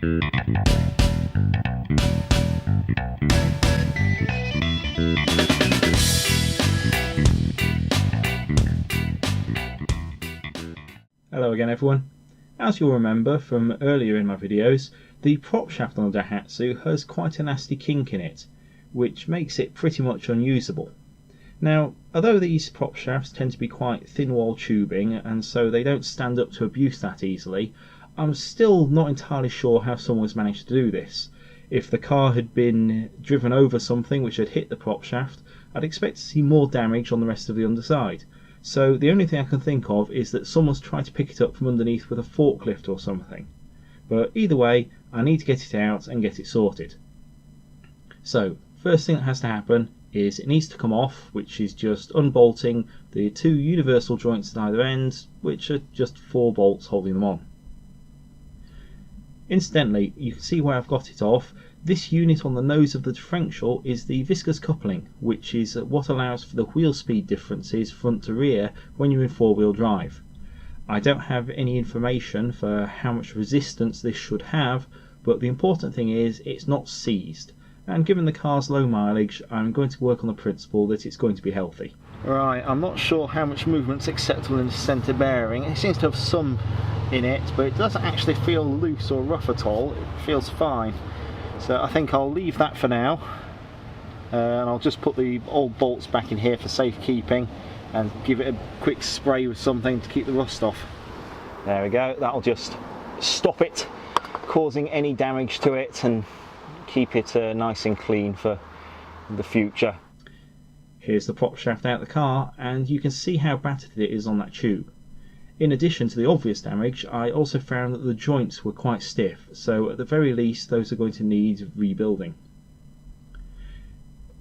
Hello again everyone. As you'll remember from earlier in my videos, the prop shaft on the Daihatsu has quite a nasty kink in it, which makes it pretty much unusable. Now, although these prop shafts tend to be quite thin wall tubing and so they don't stand up to abuse that easily, I'm still not entirely sure how someone's managed to do this. If the car had been driven over something which had hit the prop shaft, I'd expect to see more damage on the rest of the underside. So the only thing I can think of is that someone's tried to pick it up from underneath with a forklift or something. But either way, I need to get it out and get it sorted. So, first thing that has to happen is it needs to come off, which is just unbolting the two universal joints at either end, which are just 4 bolts holding them on. Incidentally, you can see where I've got it off. This unit on the nose of the differential is the viscous coupling, which is what allows for the wheel speed differences front to rear when you're in 4-wheel drive. I don't have any information for how much resistance this should have, but the important thing is it's not seized, and given the car's low mileage, I'm going to work on the principle that it's going to be healthy. Right, I'm not sure how much movement's acceptable in the centre bearing. It seems to have some in it, but it doesn't actually feel loose or rough at all. It feels fine. So I think I'll leave that for now, and I'll just put the old bolts back in here for safekeeping and give it a quick spray with something to keep the rust off. There we go, that'll just stop it causing any damage to it and keep it nice and clean for the future. Here's the prop shaft out of the car, and you can see how battered it is on that tube. In addition to the obvious damage, I also found that the joints were quite stiff, so at the very least those are going to need rebuilding.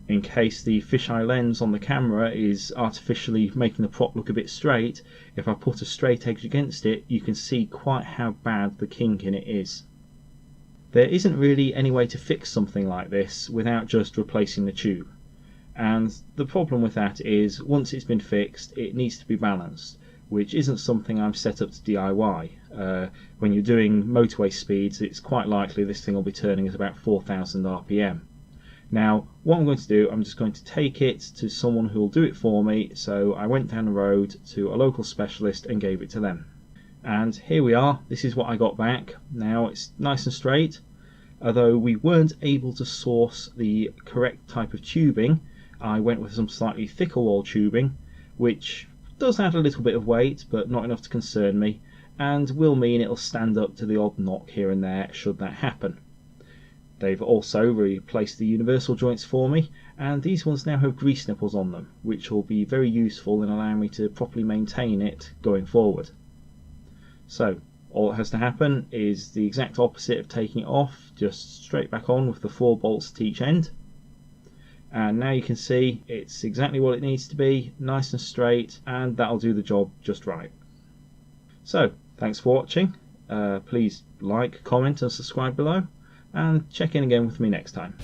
In case the fisheye lens on the camera is artificially making the prop look a bit straight, if I put a straight edge against it, you can see quite how bad the kink in it is. There isn't really any way to fix something like this without just replacing the tube. And the problem with that is, once it's been fixed, it needs to be balanced, which isn't something I'm set up to DIY. When you're doing motorway speeds, it's quite likely this thing will be turning at about 4,000 RPM. Now, what I'm going to do, I'm just going to take it to someone who will do it for me, so I went down the road to a local specialist and gave it to them. And here we are, this is what I got back. Now it's nice and straight, although we weren't able to source the correct type of tubing. I went with some slightly thicker wall tubing, which does add a little bit of weight, but not enough to concern me, and will mean it'll stand up to the odd knock here and there should that happen. They've also replaced the universal joints for me, and these ones now have grease nipples on them, which will be very useful in allowing me to properly maintain it going forward. So, all that has to happen is the exact opposite of taking it off, just straight back on with the 4 bolts at each end. And now you can see it's exactly what it needs to be, nice and straight, and that'll do the job just right. So, thanks for watching. Please like, comment and subscribe below, and check in again with me next time.